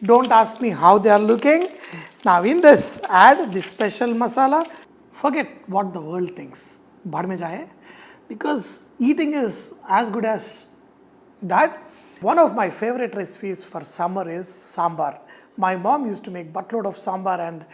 Don't ask me how they are looking. Now in this, add the special masala. Forget what the world thinks. Bad mein jaye. Because eating is as good as that. One of my favorite recipes for summer is sambar. My mom used to make buttload of sambar and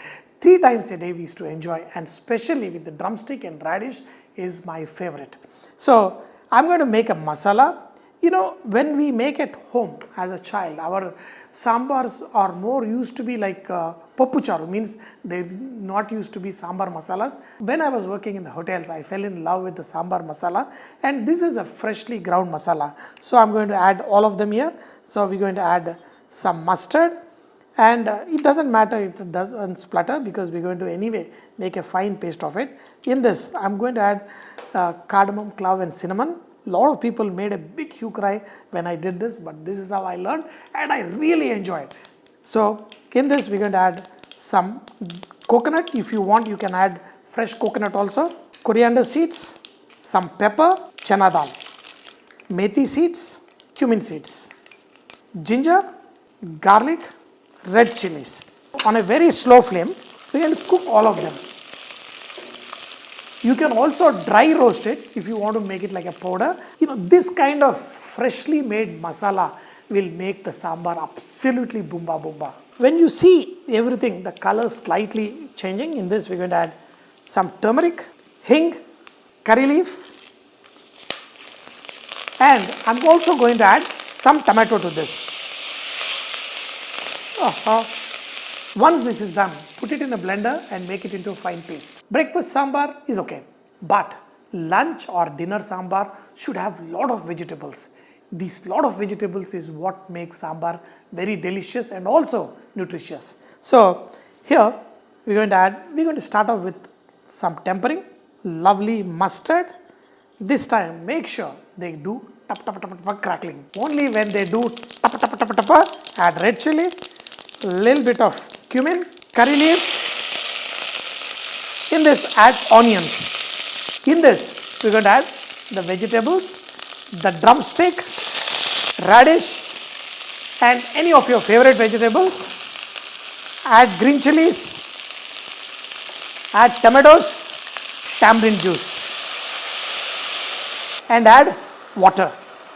3 times a day we used to enjoy, and especially with the drumstick and radish is my favorite. So I'm going to make a masala. You know, when we make at home as a child, our sambars are more used to be like poppu charu, means they not used to be sambar masalas. When I was working in the hotels, I fell in love with the sambar masala, and this is a freshly ground masala. So I'm going to add all of them here. So we're going to add some mustard, and it doesn't matter if it doesn't splutter because we're going to anyway make a fine paste of it. In this, I'm going to add cardamom, clove and cinnamon. A lot of people made a big hue cry when I did this, but this is how I learned and I really enjoyed. So in this we're going to add some coconut. If you want, you can add fresh coconut also. Coriander seeds, some pepper, chana dal, methi seeds, cumin seeds, ginger, garlic, red chilies. On a very slow flame, we're going to cook all of them. You can also dry roast it if you want to make it like a powder. You know, this kind of freshly made masala will make the sambar absolutely boomba boomba. When you see everything, the color slightly changing, in this we're going to add some turmeric, hing, curry leaf, and I'm also going to add some tomato to this. Once this is done, put it in a blender and make it into a fine paste. Breakfast sambar is okay, but lunch or dinner sambar should have a lot of vegetables. This lot of vegetables is what makes sambar very delicious and also nutritious. So here we're going to start off with some tempering, lovely mustard. This time make sure they do tap tap tap tap crackling. Only when they do tap tap tap tap, add red chili, little bit of cumin, curry leaf. In this, add onions. In this, we're going to add the vegetables, the drumstick, radish, and any of your favorite vegetables. Add green chilies, add tomatoes, tamarind juice, and add water.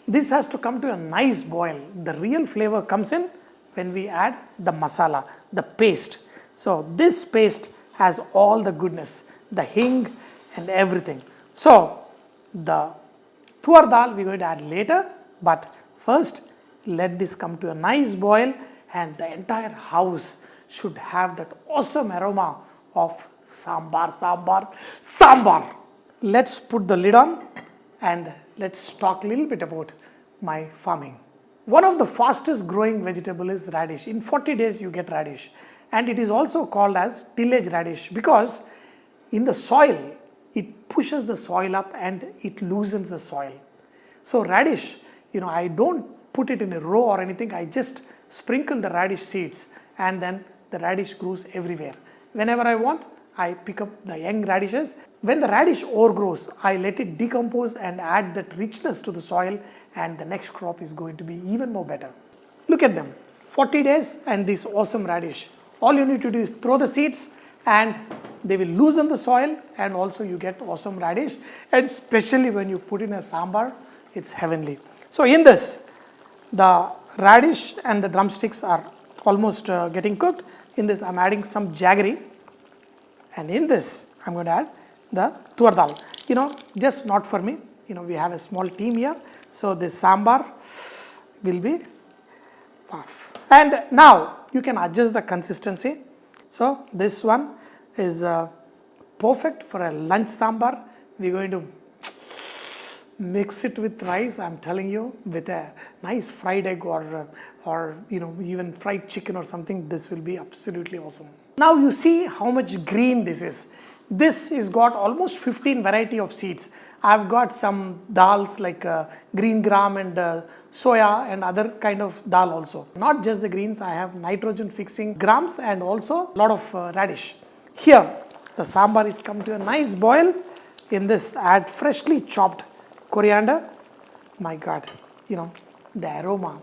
This has to come to a nice boil. The real flavor comes in when we add the masala, the paste. So this paste has all the goodness, the hing and everything. So the tur dal we're going to add later, but first let this come to a nice boil and the entire house should have that awesome aroma of sambar, sambar, sambar. Let's put the lid on and let's talk a little bit about my farming. One of the fastest growing vegetable is radish. In 40 days you get radish, and it is also called as tillage radish because in the soil it pushes the soil up and it loosens the soil. So radish, you know, I don't put it in a row or anything, I just sprinkle the radish seeds and then the radish grows everywhere. Whenever I want, I pick up the young radishes. When the radish overgrows, I let it decompose and add that richness to the soil, and the next crop is going to be even more better. Look at them, 40 days and this awesome radish. All you need to do is throw the seeds and they will loosen the soil, and also you get awesome radish, and especially when you put in a sambar, it's heavenly. So in this, the radish and the drumsticks are almost getting cooked. In this, I'm adding some jaggery. And in this, I'm going to add the tur dal. You know, just not for me. You know, we have a small team here. So this sambar will be puff. And now you can adjust the consistency. So this one is perfect for a lunch sambar. We're going to mix it with rice, I'm telling you, with a nice fried egg or you know, even fried chicken or something. This will be absolutely awesome. Now you see how much green this is. This is got almost 15 variety of seeds. I've got some dals like green gram and soya and other kind of dal also. Not just the greens, I have nitrogen fixing grams and also a lot of radish. Here the sambar is come to a nice boil. In this, add freshly chopped coriander. My God, you know, the aroma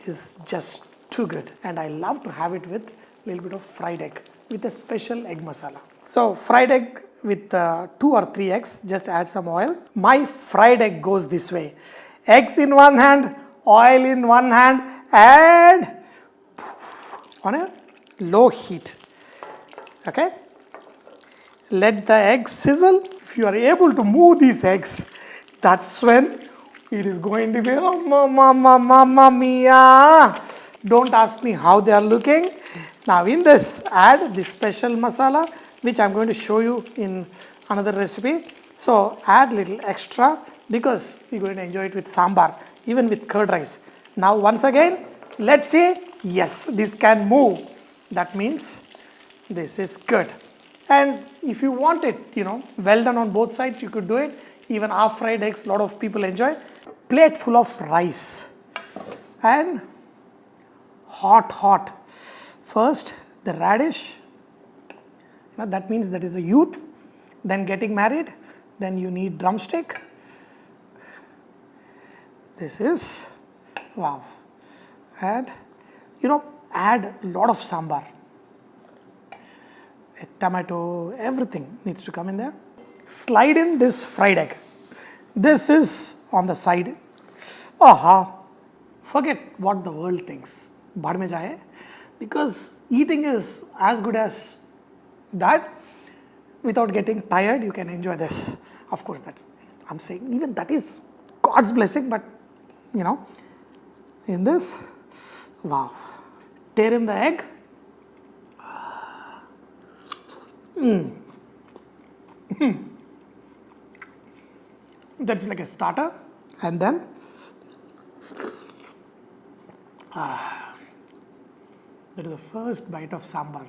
is just too good. And I love to have it with a little bit of fried egg with a special egg masala. So fried egg with 2 or 3 eggs, just add some oil. My fried egg goes this way. Eggs in one hand, oil in one hand, and on a low heat. Okay? Let the egg sizzle. If you are able to move these eggs, that's when it is going to be, oh, mamma mia. Don't ask me how they are looking. Now in this, add this special masala, which I'm going to show you in another recipe. So add little extra because you're going to enjoy it with sambar, even with curd rice. Now once again, let's see. Yes, this can move. That means this is good. And if you want it, well done on both sides, you could do it. Even half fried eggs, a lot of people enjoy. Plate full of rice. And hot. First, the radish. That means that is a youth. Then getting married. Then you need drumstick. This is, wow. And, add a lot of sambar. A tomato, everything needs to come in there. Slide in this fried egg. This is on the side. Aha. Forget what the world thinks. Bhad mein jaye. Because eating is as good as that. Without getting tired, you can enjoy this. Of course, I'm saying even that is God's blessing, but in this, wow. Tear in the egg. That's like a starter. And then that is the first bite of sambar.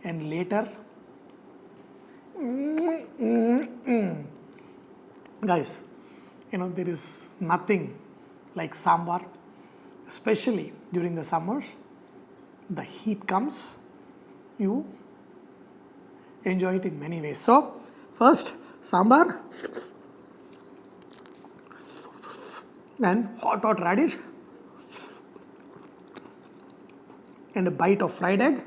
And later, guys, there is nothing like sambar, especially during the summers. The heat comes, you enjoy it in many ways. So, first sambar and hot radish and a bite of fried egg.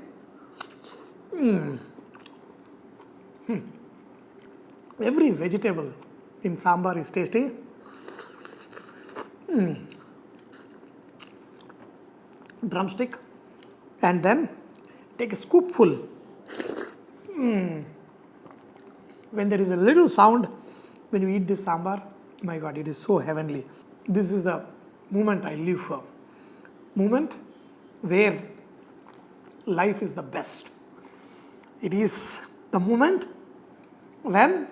Every vegetable in sambar is tasty. Drumstick, and then take a scoopful. When there is a little sound when you eat this sambar, my God, it is so heavenly. This is the moment I live for. Moment where life is the best. It is the moment when,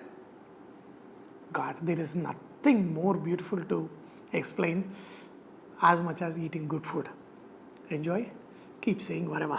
God, there is nothing more beautiful to explain as much as eating good food. Enjoy. Keep saying whatever.